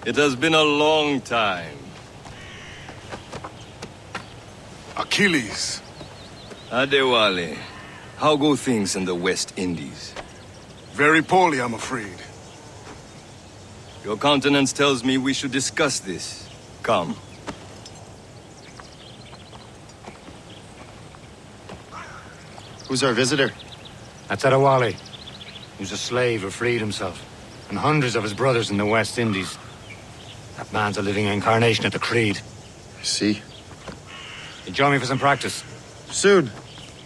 It has been a long time. Achilles. Adewale, how go things in the West Indies? Very poorly, I'm afraid. Your countenance tells me we should discuss this. Come. Who's our visitor? That's Adewale. He was a slave who freed himself, and hundreds of his brothers in the West Indies. That man's a living incarnation of the Creed. I see. You join me for some practice? Soon.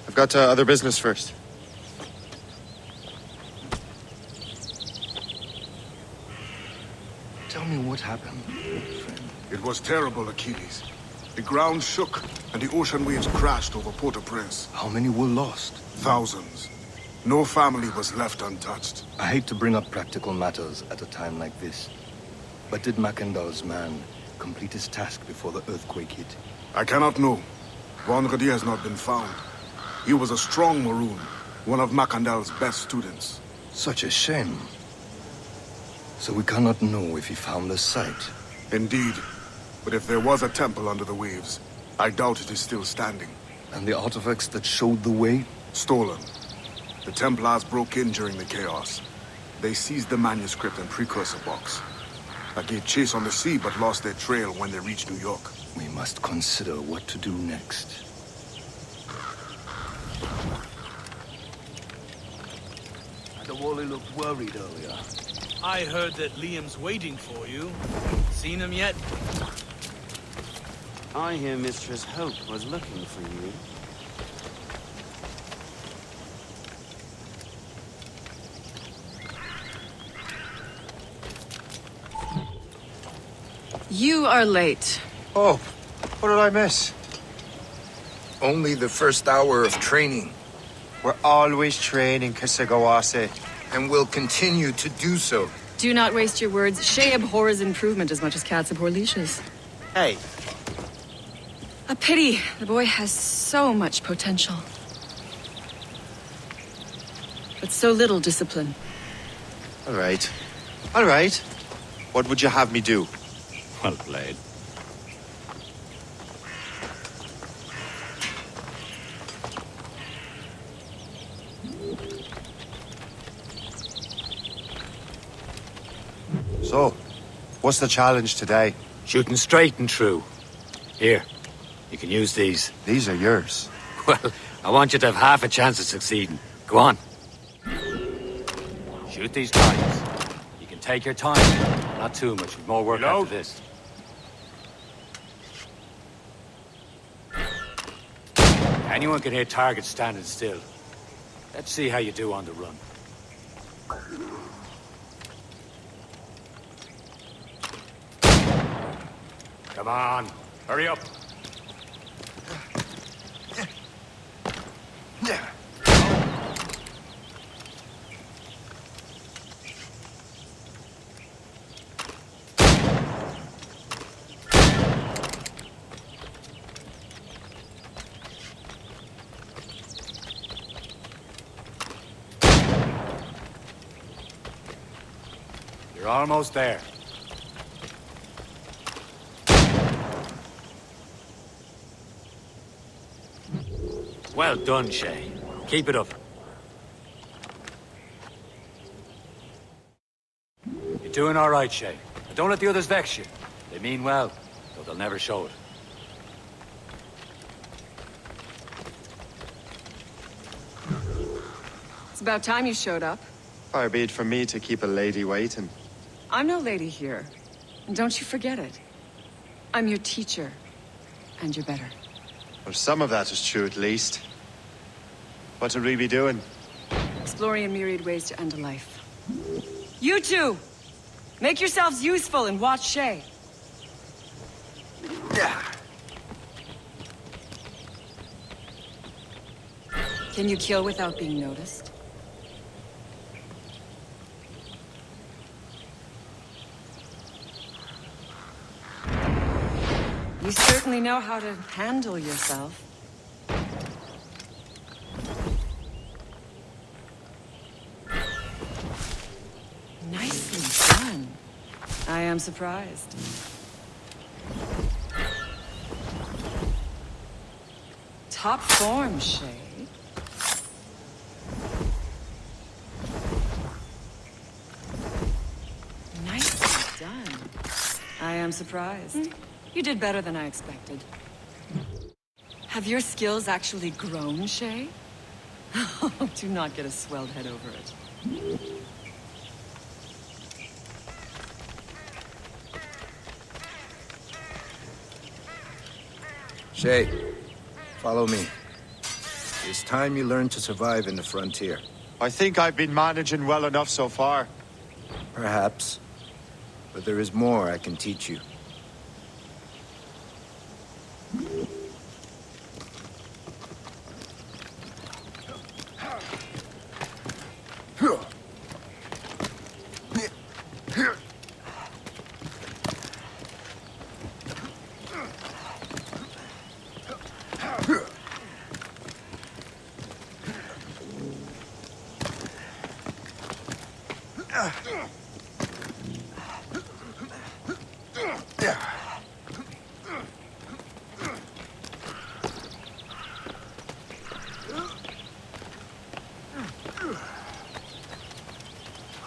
I've got other business first. Tell me what happened, friend. It was terrible, Achilles. The ground shook, and the ocean waves crashed over Port-au-Prince. How many were lost? Thousands. No family was left untouched. I hate to bring up practical matters at a time like this. But did Macandal's man complete his task before the earthquake hit? I cannot know. Vonredi has not been found. He was a strong Maroon, one of Macandal's best students. Such a shame. So we cannot know if he found the site. Indeed. But if there was a temple under the waves, I doubt it is still standing. And the artifacts that showed the way? Stolen. The Templars broke in during the chaos. They seized the manuscript and precursor box. I gave chase on the sea, but lost their trail when they reached New York. We must consider what to do next. Adewale looked worried earlier. I heard that Liam's waiting for you. Seen him yet? I hear Mistress Hope was looking for you. You are late. Oh, what did I miss? Only the first hour of training. We're always training, Kisagawase. And will continue to do so. Do not waste your words. Shay abhors improvement as much as cats abhor leashes. Hey. A pity. The boy has so much potential. But so little discipline. All right. All right. What would you have me do? Well played. So, what's the challenge today? Shooting straight and true. Here, you can use these. These are yours. Well, I want you to have half a chance of succeeding. Go on. Shoot these targets. You can take your time. Not too much. We've more work after this. Anyone can hit targets standing still. Let's see how you do on the run. Come on, hurry up. You're almost there. Well done, Shay. Keep it up. You're doing all right, Shay. And don't let the others vex you. They mean well, though they'll never show it. It's about time you showed up. Far be it from me to keep a lady waiting. I'm no lady here. And don't you forget it. I'm your teacher. And you're better. Well, some of that is true, at least. What would we be doing? Exploring a myriad ways to end a life. You two! Make yourselves useful and watch Shay. Can you kill without being noticed? You certainly know how to handle yourself. I am surprised. Top form, Shay. Nicely done. I am surprised. You did better than I expected. Have your skills actually grown, Shay? Do not get a swelled head over it. Shay, follow me. It's time you learn to survive in the frontier. I think I've been managing well enough so far. Perhaps. But there is more I can teach you.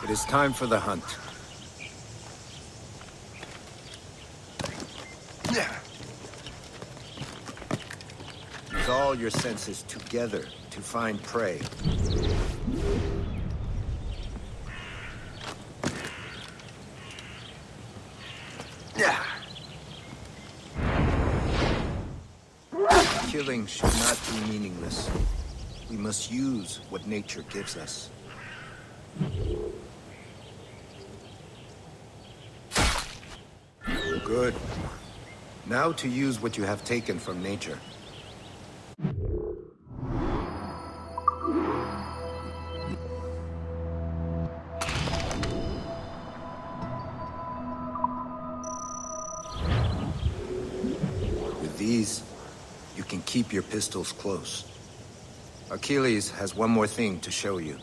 It is time for the hunt. Use all your senses together to find prey. Killing should not be meaningless. We must use what nature gives us. Good. Now to use what you have taken from nature. With these, you can keep your pistols close. Achilles has one more thing to show you.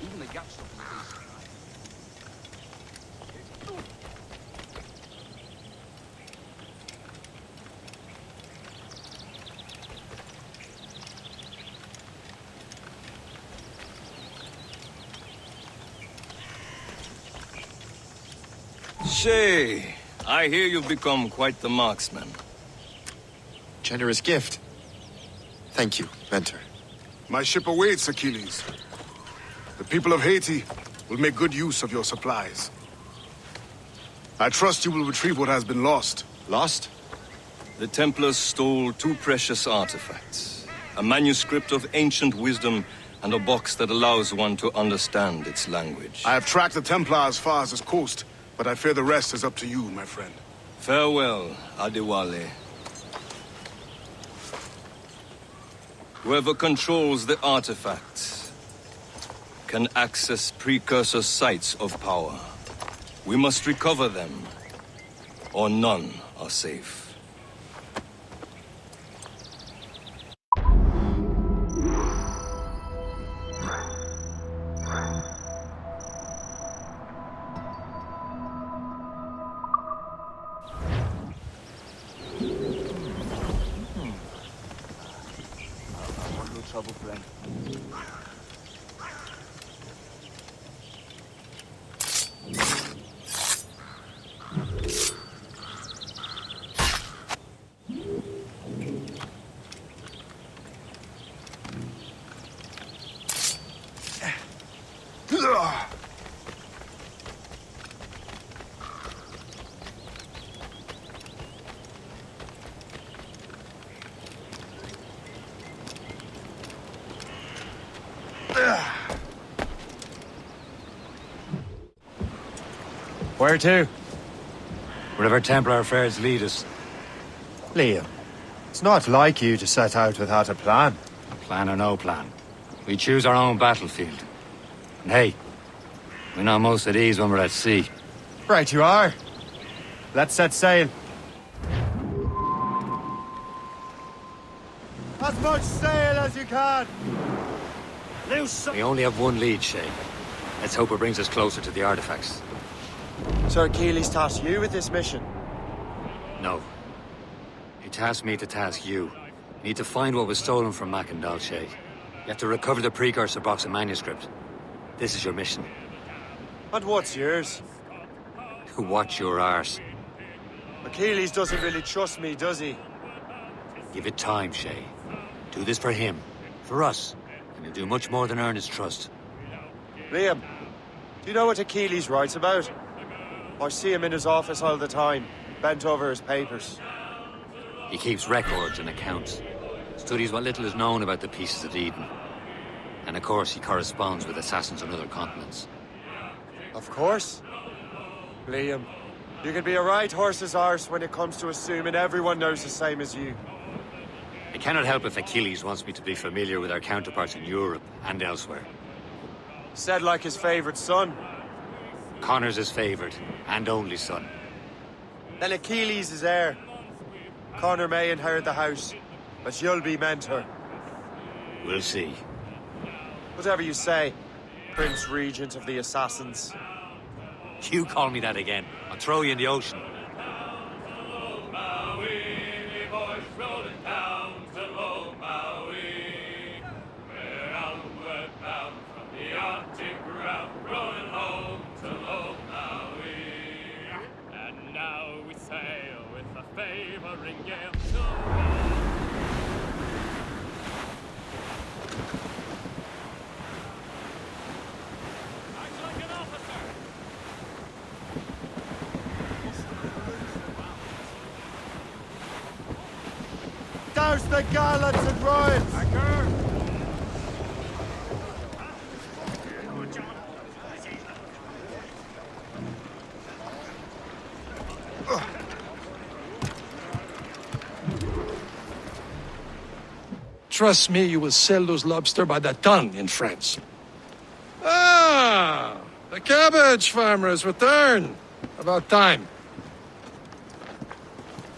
Even the gaps look decent. Shay, I hear you've become quite the marksman. Generous gift. Thank you, mentor. My ship awaits, Achilles. The people of Haiti will make good use of your supplies. I trust you will retrieve what has been lost. Lost? The Templars stole two precious artifacts. A manuscript of ancient wisdom and a box that allows one to understand its language. I have tracked the Templar as far as this coast, but I fear the rest is up to you, my friend. Farewell, Adewale. Whoever controls the artifacts can access precursor sites of power. We must recover them, or none are safe. No trouble, friend. Where to? Wherever Templar affairs lead us. Liam, it's not like you to set out without a plan. Plan or no plan. We choose our own battlefield. And hey, We're not most at ease when we're at sea. Right you are. Let's set sail. As much sail as you can. We only have one lead, Shay. Let's hope it brings us closer to the artifacts. Sir Keely's tasked you with this mission. No. He tasked me to task you. You need to find what was stolen from Mackandal, Shay. You have to recover the precursor box and manuscript. This is your mission. And what's yours? Watch your arse. Achilles doesn't really trust me, does he? Give it time, Shay. Do this for him. For us. And you'll do much more than earn his trust. Liam, do you know what Achilles writes about? I see him in his office all the time, bent over his papers. He keeps records and accounts. Studies what little is known about the pieces of Eden. And of course, he corresponds with assassins on other continents. Of course. Liam, you can be a right horse's arse when it comes to assuming everyone knows the same as you. I cannot help if Achilles wants me to be familiar with our counterparts in Europe and elsewhere. Said like his favorite son. Connor's his favorite and only son. Then Achilles is heir. Connor may inherit the house, but you'll be mentor. We'll see. Whatever you say, Prince Regent of the Assassins. You call me that again, I'll throw you in the ocean. And now we sail with a favoring gale Douse the gallants and royals! Trust me, you will sell those lobster by the ton in France. Ah, the cabbage farmers return. About time.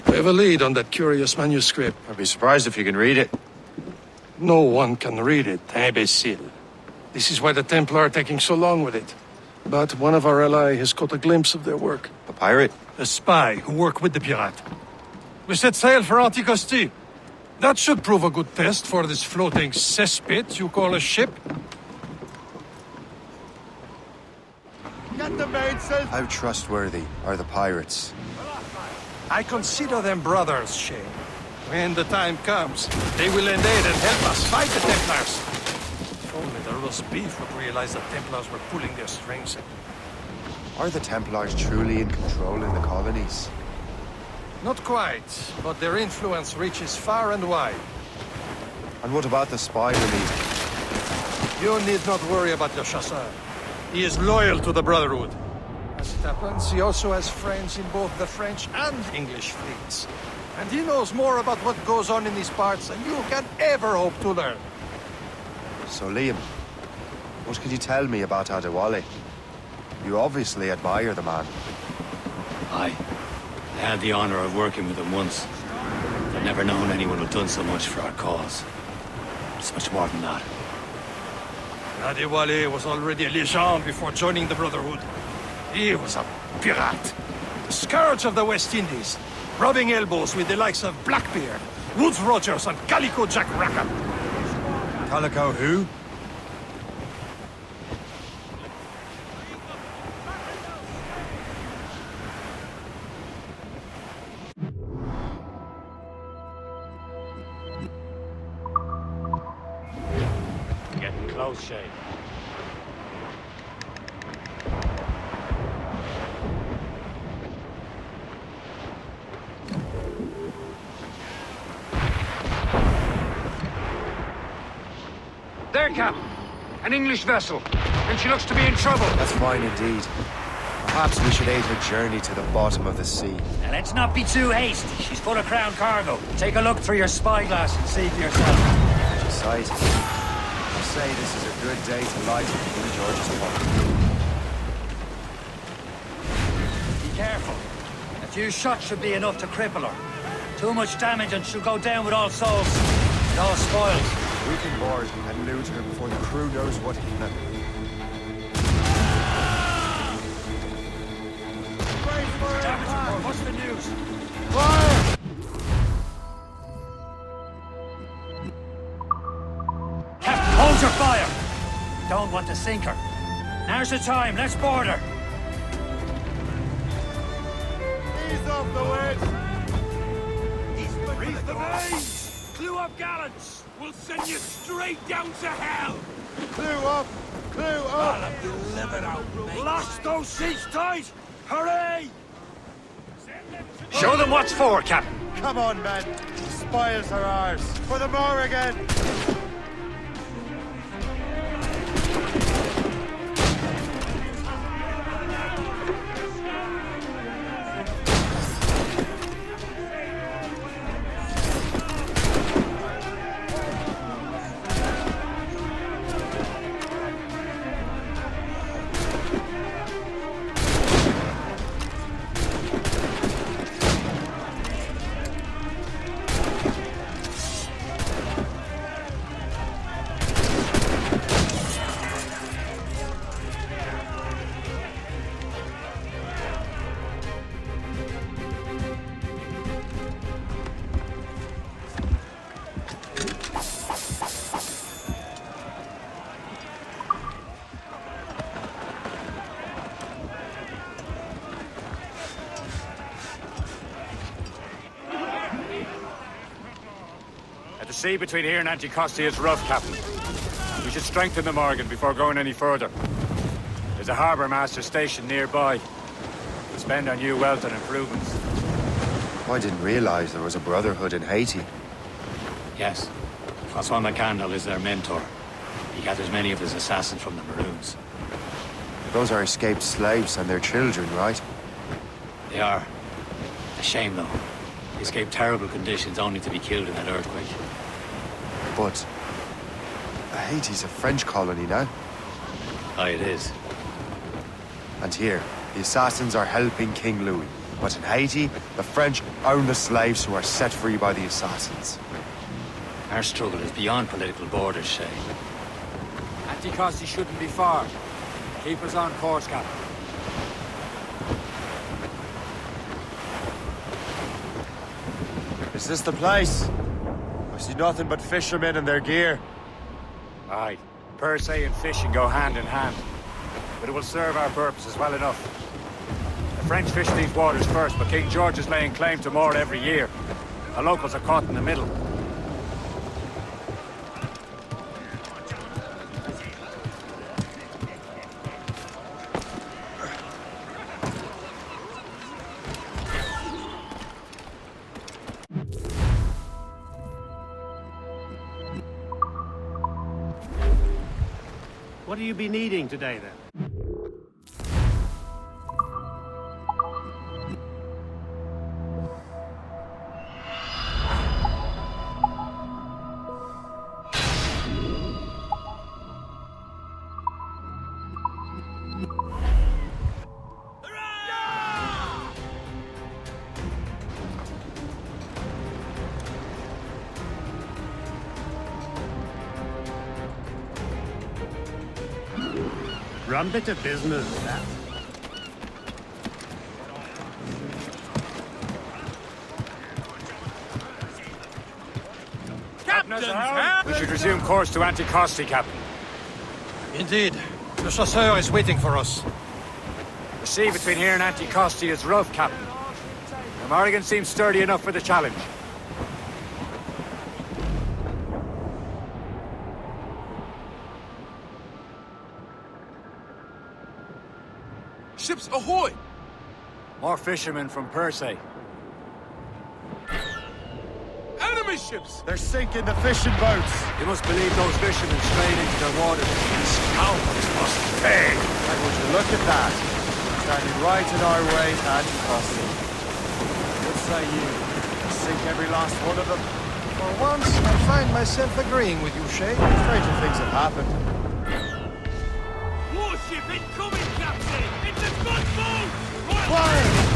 We have a lead on that curious manuscript. I'd be surprised if you can read it. No one can read it, imbecile. This is why the Templar are taking so long with it. But one of our allies has caught a glimpse of their work. A pirate? A spy who worked with the pirate. We set sail for Anticosti. That should prove a good test for this floating cesspit you call a ship. Get the mainsail! How trustworthy are the pirates? I consider them brothers, Shay. When the time comes, they will lend aid and help us fight the Templars. If only the roast beef would realize the Templars were pulling their strings. Are the Templars truly in control in the colonies? Not quite, but their influence reaches far and wide. And what about the spy we need? You need not worry about your chasseur. He is loyal to the Brotherhood. As it happens, he also has friends in both the French and English fleets. And he knows more about what goes on in these parts than you can ever hope to learn. So Liam, what can you tell me about Adewale? You obviously admire the man. Aye. I had the honor of working with him once. I've never known anyone who'd done so much for our cause. It's much more than that. Adewale was already a legend before joining the Brotherhood. He was a pirate. The scourge of the West Indies. Rubbing elbows with the likes of Blackbeard, Woodes Rogers, and Calico Jack Rackham. Calico who? Getting close, Shay. There, Captain. An English vessel. And she looks to be in trouble. That's fine indeed. Perhaps we should aid her journey to the bottom of the sea. Now, let's not be too hasty. She's full of crown cargo. Take a look through your spyglass and see for yourself. Such a sight. I say this is a good day to light King George's pump. careful. A few shots should be enough to cripple her. Too much damage and she'll go down with all souls. It all spoils. We can board and loot her before the crew knows what hit them. What's the news? Fire! Captain, hold your fire! Don't want to sink her. Now's the time, let's board her. Ease off the wedge! Raise the mains! Clue up gallants! We'll send you straight down to hell! Clue up! Clue up! I'll deliver out, mate! Lash those seats tight! Hooray! Show them what's for, Captain. Come on, men! The spoils are ours! For the Morrigan! The sea between here and Anticosti is rough, Captain. We should strengthen the Morgan before going any further. There's a harbour master stationed nearby. We'll spend our new wealth on improvements. I didn't realize there was a Brotherhood in Haiti. Yes. Francois McCandle is their mentor. He gathers many of his assassins from the Maroons. Those are escaped slaves and their children, right? They are. A shame, though. They escaped terrible conditions only to be killed in that earthquake. But Haiti's a French colony now. Aye, it is. And here, the assassins are helping King Louis. But in Haiti, the French own the slaves who are set free by the assassins. Our struggle is beyond political borders, Shay. Anticosti shouldn't be far. Keep us on course, Captain. Is this the place? I see nothing but fishermen and their gear. Aye. Per se and fishing go hand in hand. But it will serve our purposes well enough. The French fish these waters first, but King George is laying claim to more every year. The locals are caught in the middle. What do you be needing today, then? Rum bit of business, that. We should resume course to Anticosti, Captain. Indeed. The chasseur is waiting for us. The sea between here and Anticosti is rough, Captain. The Morrigan seems sturdy enough for the challenge. Ships ahoy! More fishermen from Persay. Enemy ships! They're sinking the fishing boats. You must believe those fishermen strayed into their waters. Scoundrels must pay. And would you look at that? Standing right in our way to Anticosti. What say you? Sink every last one of them? For once, I find myself agreeing with you, Shay. Stranger things have happened. Warship incoming, Captain! It's a gunboat! Fire!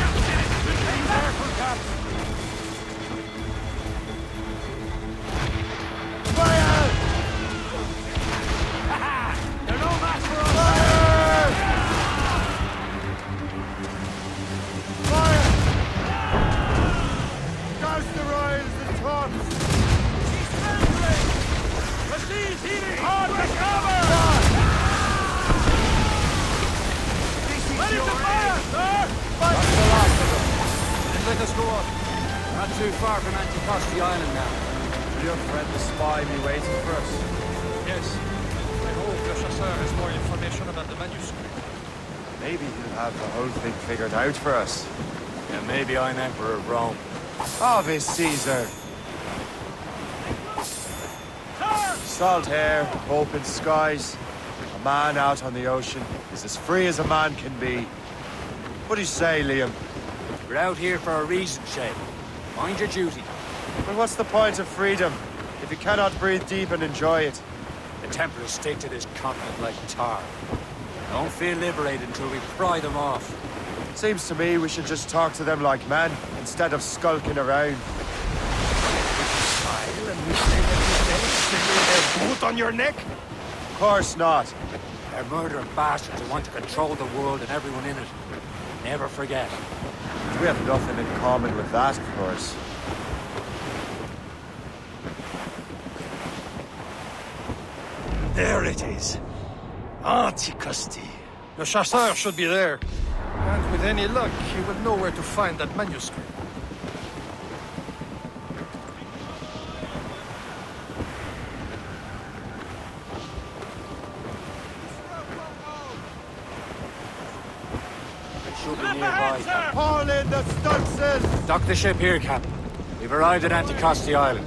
Careful, Captain! They're no match for us! Fire! Douse the royals and tops! He's trembling! Rashid's healing! Hard to cover! Ready to fire, sir! That's the last of them. Then let us go up. Not too far from Anticosti Island now. Will your friend the spy be waiting for us? Yes. I hope the chasseur has more information about the manuscript. Maybe he'll have the whole thing figured out for us. Yeah, maybe I'm Emperor of Rome. Ave Caesar! Salt air, open skies. A man out on the ocean is as free as a man can be. What do you say, Liam? We're out here for a reason, Shay. Mind your duty. Well, what's the point of freedom if you cannot breathe deep and enjoy it? The Templars stick to this continent like tar. Don't feel liberated until we pry them off. Seems to me we should just talk to them like men, instead of skulking around. Boot on your neck? Of course not. They're murdering bastards who want to control the world and everyone in it. Never forget. We have nothing in common with that, of course. There it is. Anticosti. The chasseur should be there. And with any luck, he will know where to find that manuscript. It should be nearby. Haul in the stunsail! Dock the ship here, Captain. We've arrived at Anticosti Island.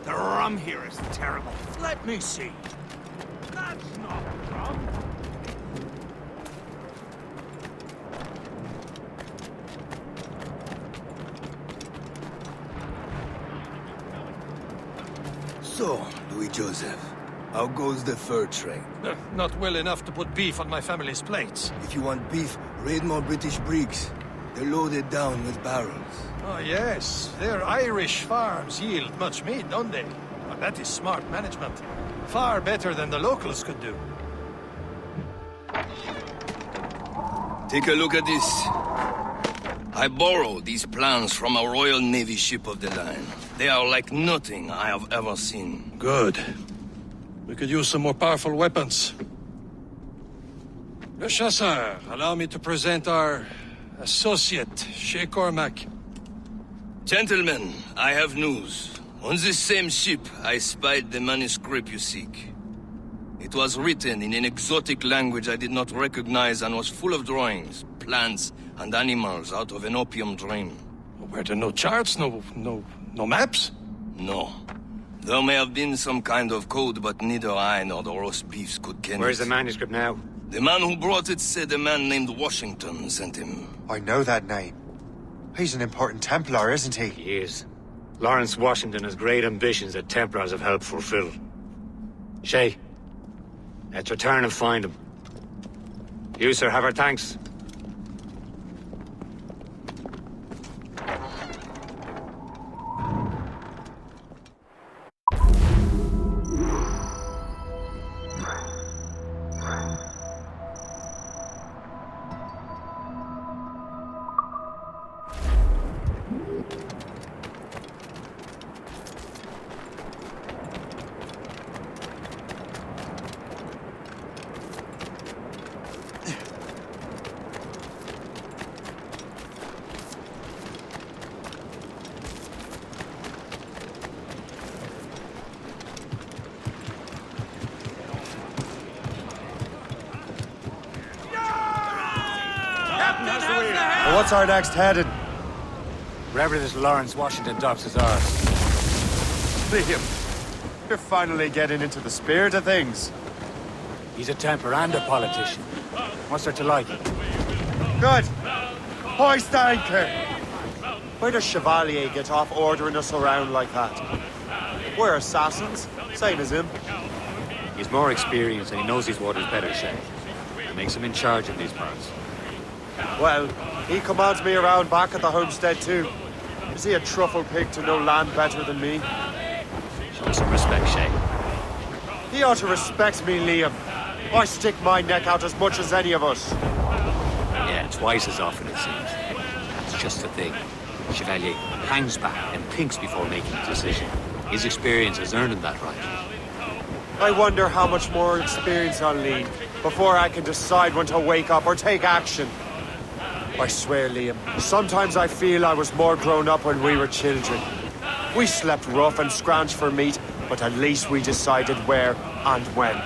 The rum here is terrible. Let me see. That's not rum. So, Louis Joseph, how goes the fur trade? Not well enough to put beef on my family's plates. If you want beef, raid more British brigs. They're loaded down with barrels. Oh, yes. Their Irish farms yield much meat, don't they? Well, that is smart management. Far better than the locals could do. Take a look at this. I borrowed these plans from a Royal Navy ship of the line. They are like nothing I have ever seen. Good. We could use some more powerful weapons. Le Chasseur, allow me to present our associate, Shay Cormac. Gentlemen, I have news. On this same ship, I spied the manuscript you seek. It was written in an exotic language I did not recognize and was full of drawings, plants, and animals out of an opium dream. Were there no charts, no maps? No. There may have been some kind of code, but neither I nor the roast beefs could ken Where's it. the manuscript now? The man who brought it said a man named Washington sent him. I know that name. He's an important Templar, isn't he? He is. Lawrence Washington has great ambitions that Templars have helped fulfill. Shay, let's return and find him. You, sir, have our thanks. Well, what's our next heading? Wherever this Lawrence Washington docks is ours. Liam, you're finally getting into the spirit of things. He's a Templar and a politician. What's there to like? Good. Hoist anchor. Where does Chevalier get off ordering us around like that? We're assassins, same as him. He's more experienced and he knows these waters better, Shay. It makes him in charge in these parts. Well, he commands me around back at the homestead too. Is he a truffle pig to know land better than me? Show some respect, Shay. He ought to respect me, Liam. I stick my neck out as much as any of us. Yeah, twice as often it seems. That's just the thing. Chevalier hangs back and thinks before making a decision. His experience has earned him that right. I wonder how much more experience I'll need before I can decide when to wake up or take action. I swear, Liam, sometimes I feel I was more grown up when we were children. We slept rough and scrounged for meat, but at least we decided where and when.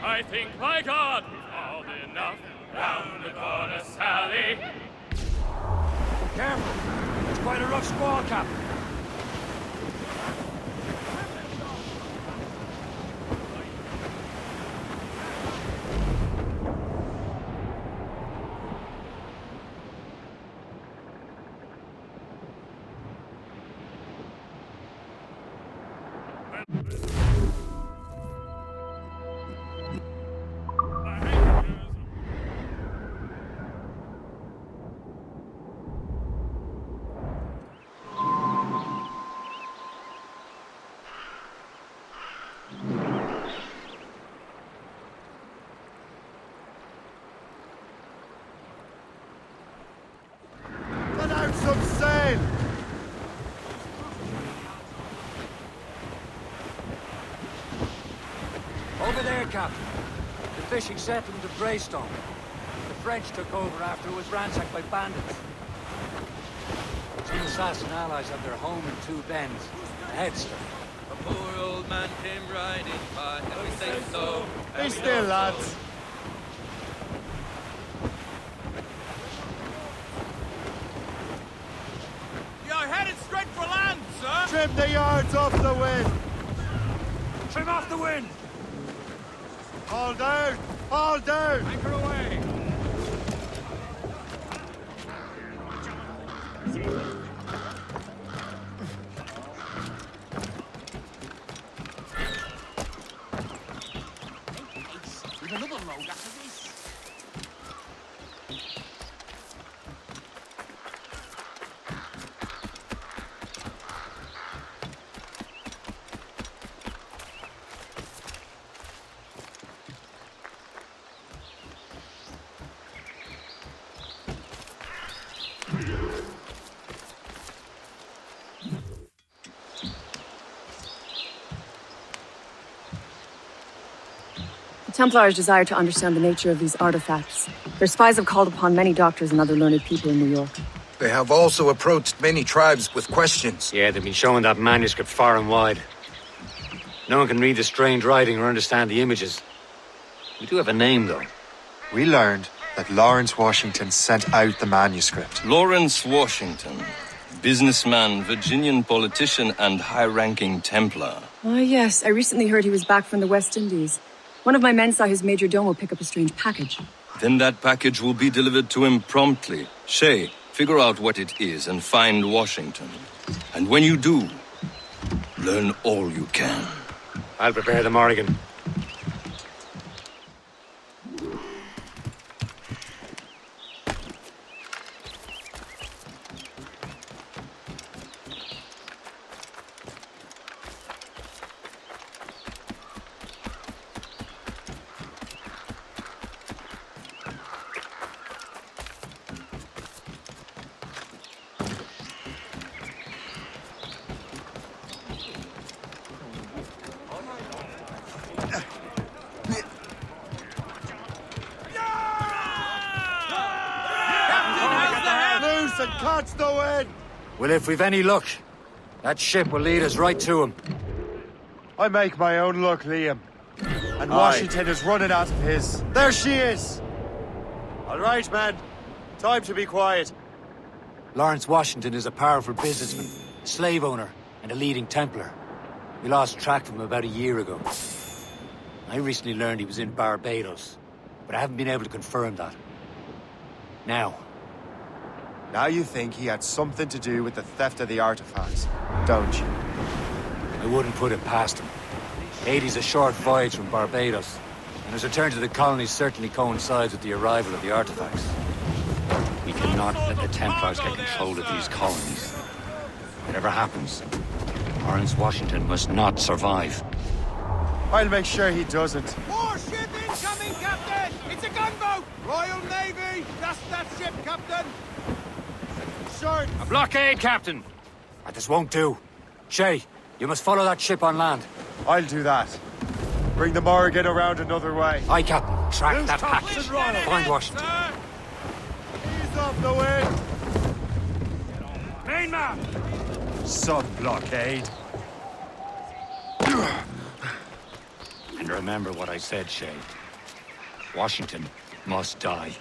I think, my God, we've all enough. Round the corner, Sally. Careful! It's quite a rough squall, Captain. Let out some sail! Over there, Captain. The fishing settlement of Greystone. The French took over after it was ransacked by bandits. Some assassin allies have their home in Two Bends, a headstone. A poor old man came riding by, and we say so. Be still, lads. You're headed straight for land, sir! Trim the yards off the wind! Trim off the wind! All down! All down! Anchor away! With another load after this. The Templars desire to understand the nature of these artifacts. Their spies have called upon many doctors and other learned people in New York. They have also approached many tribes with questions. Yeah, they've been showing that manuscript far and wide. No one can read the strange writing or understand the images. We do have a name, though. We learned that Lawrence Washington sent out the manuscript. Lawrence Washington. Businessman, Virginian politician, and high-ranking Templar. Ah, yes. I recently heard he was back from the West Indies. One of my men saw his major domo pick up a strange package. Then that package will be delivered to him promptly. Shay, figure out what it is and find Washington. And when you do, learn all you can. I'll prepare the Morrigan. And catch the wind! Well, if we've any luck, that ship will lead us right to him. I make my own luck, Liam. And Washington is running out of his. There she is! All right, man. Time to be quiet. Lawrence Washington is a powerful businessman, slave owner, and a leading Templar. We lost track of him about a year ago. I recently learned he was in Barbados, but I haven't been able to confirm that. Now you think he had something to do with the theft of the artifacts, don't you? I wouldn't put it past him. Haiti's a short voyage from Barbados, and his return to the colonies certainly coincides with the arrival of the artifacts. We cannot let the Templars get control of these colonies. Whatever happens, Lawrence Washington must not survive. I'll make sure he doesn't. More ship incoming, Captain! It's a gunboat! Royal Navy! That's that ship, Captain! Short! A blockade, Captain! This won't do. Shay, you must follow that ship on land. I'll do that. Bring the Morrigan around another way. Aye, Captain. Track that package. Find Washington. Ease off the wind! Mainman! Sub-blockade. And remember what I said, Shay. Washington must die.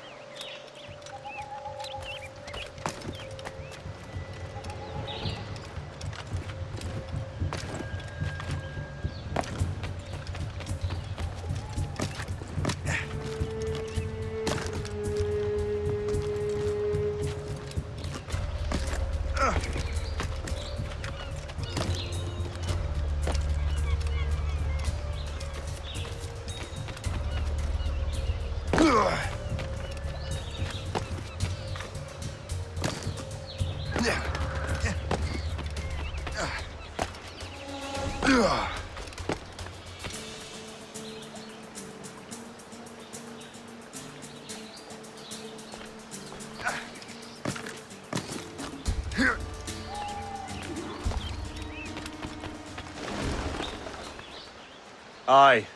Aye.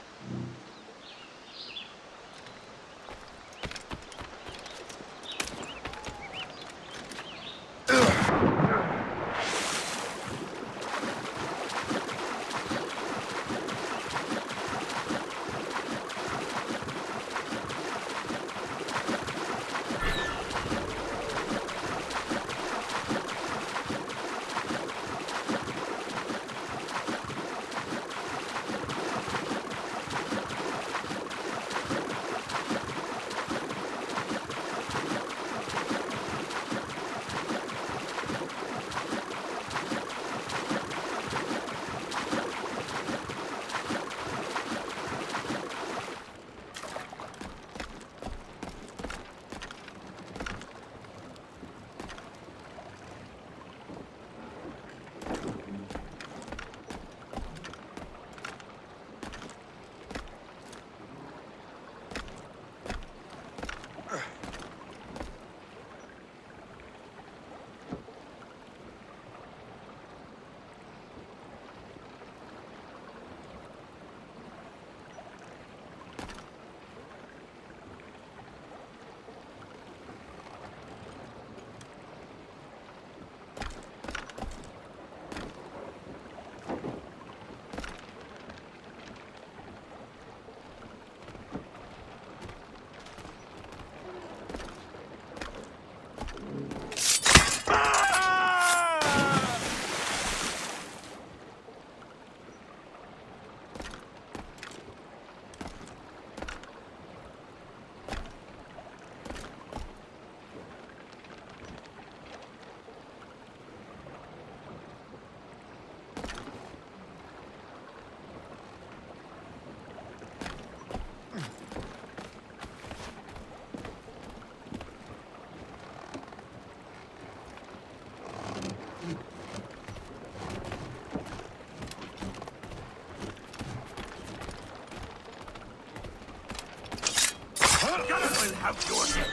will have your head.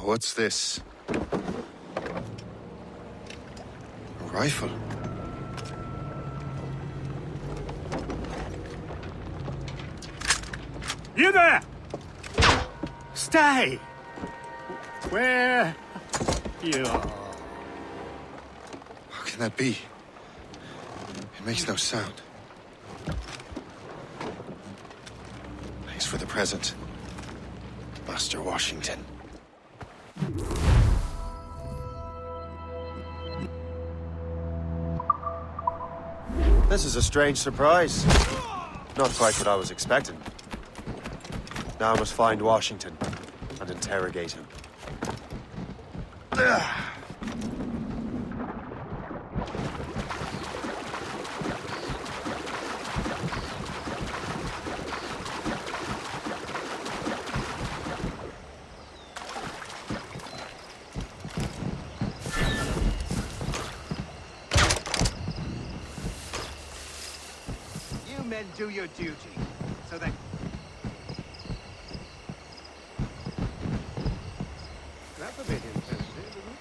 What's this? A rifle? You there! Stay! Where you are? How can that be? It makes no sound. Thanks for the present, Master Washington. This is a strange surprise. Not quite what I was expecting. Now I must find Washington and interrogate him. You men do your duty, so that... That's a bit insensitive, isn't it?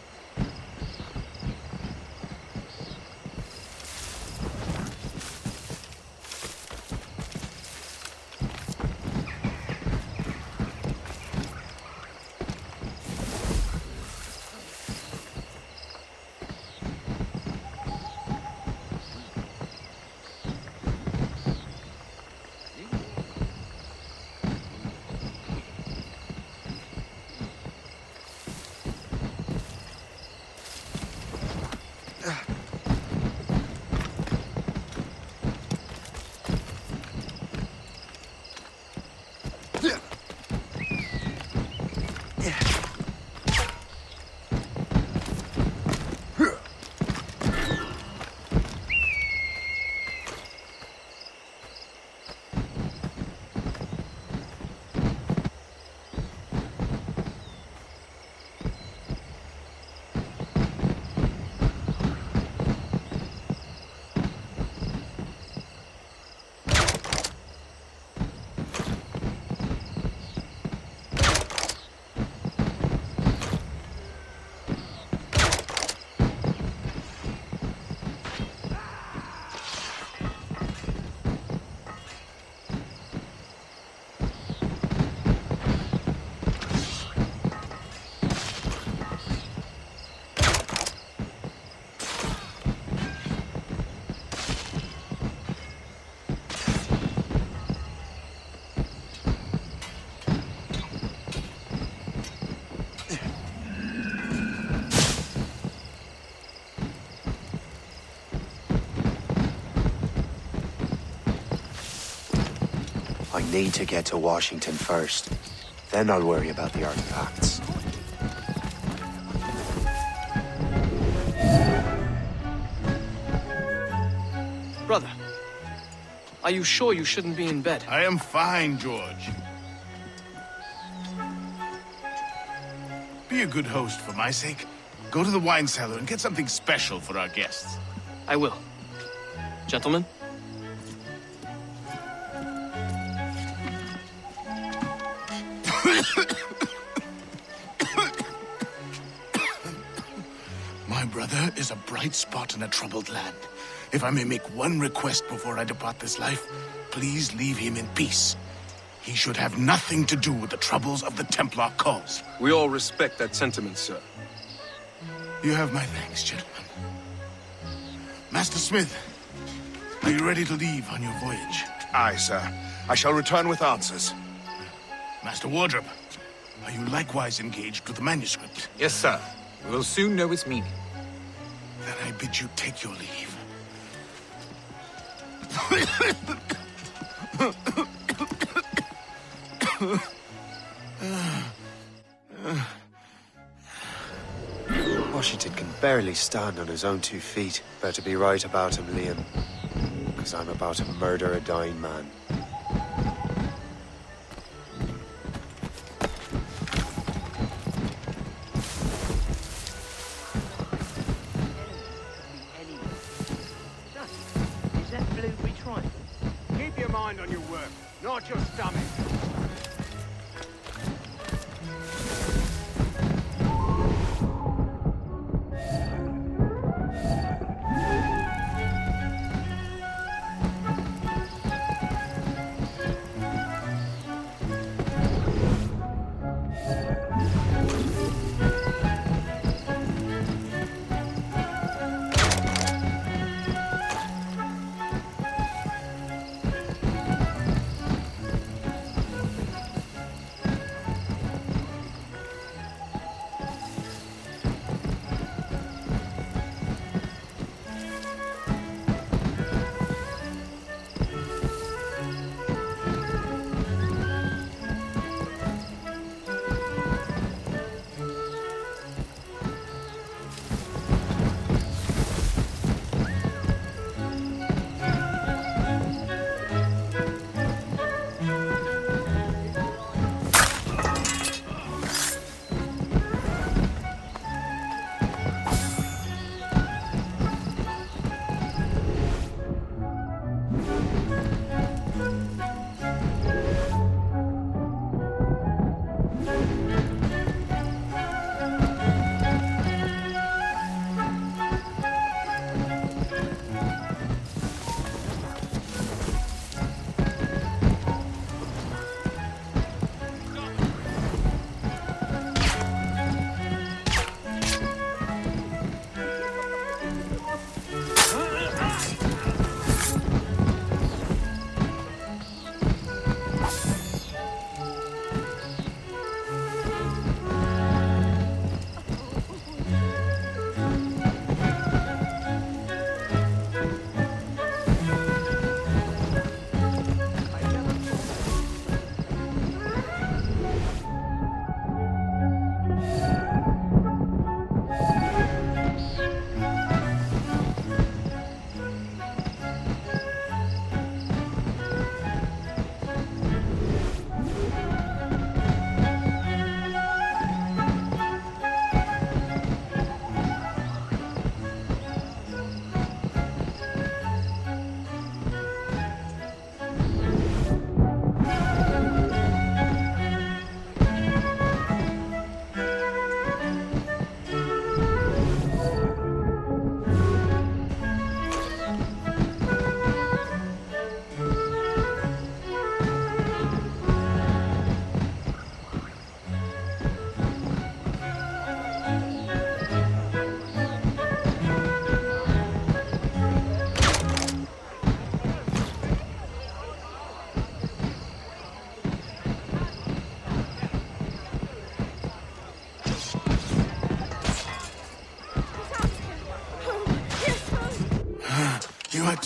I need to get to Washington first. Then I'll worry about the artifacts. Brother, are you sure you shouldn't be in bed? I am fine, George. Be a good host for my sake. Go to the wine cellar and get something special for our guests. I will. Gentlemen? My brother is a bright spot in a troubled land. If I may make one request before I depart this life, please leave him in peace. He should have nothing to do with the troubles of the Templar cause. We all respect that sentiment, sir. You have my thanks, gentlemen. Master Smith, are you ready to leave on your voyage? Aye, sir. I shall return with answers. Master Wardrop, are you likewise engaged with the manuscript? Yes, sir. We will soon know its meaning. Then I bid you take your leave. Washington can barely stand on his own 2 feet. Better be right about him, Liam. Because I'm about to murder a dying man. Is that blueberry trifle? Keep your mind on your work, not your stomach.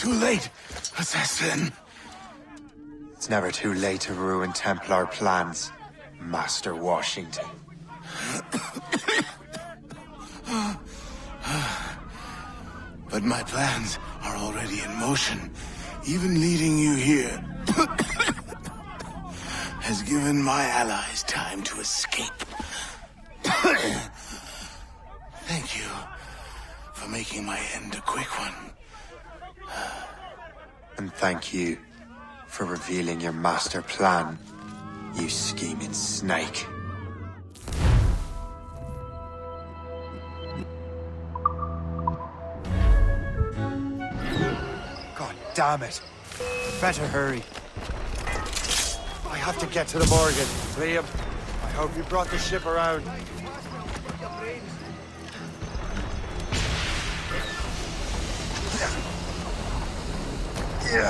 too late, assassin. It's never too late to ruin Templar plans, Master Washington. But my plans are already in motion. Even leading you here has given my allies time to escape. Thank you for making my end a quick one. And thank you for revealing your master plan, you scheming snake. God damn it. Better hurry. I have to get to the Morgan. Liam, I hope you brought the ship around. You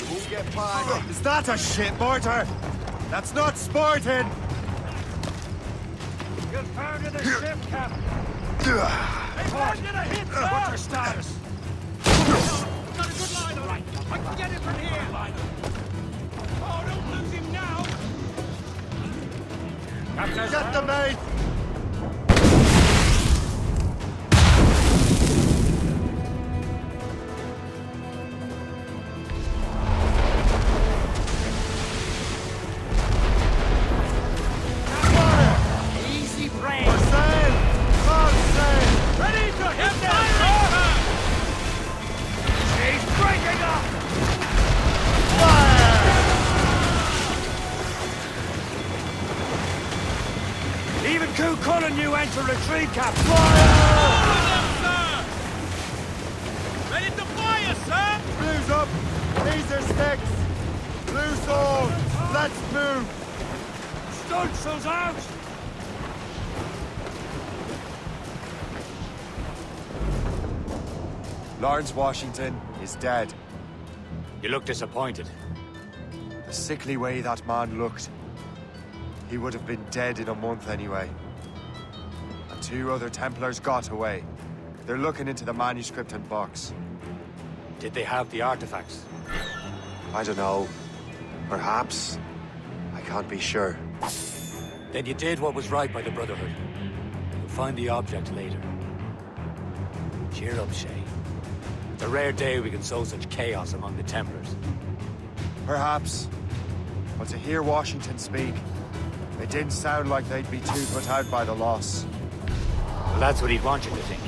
won't get by. Is that a ship mortar? That's not sporting! You founded the ship, Captain. What's your status? Got a good line on it. I can get it from here. Oh, don't lose him now. Captain, Get the mate! Easy brain. For sail! All sail! Ready to hit fire! She's breaking up! Fire! even Coup calling you enter retreat, Captain. Fire! Ready to fire, sir! Blues up! These are sticks! Loose all! Let's move! Stunsails out! Lawrence Washington is dead. You look disappointed. The sickly way that man looked. He would have been dead in a month anyway. And 2 other Templars got away. They're looking into the manuscript and box. Did they have the artifacts? I don't know. Perhaps. I can't be sure. Then you did what was right by the Brotherhood. You'll find the object later. Cheer up, Shay. It's a rare day we can sow such chaos among the Templars. Perhaps. But to hear Washington speak, it didn't sound like they'd be too put out by the loss. Well, that's what he'd want you to think.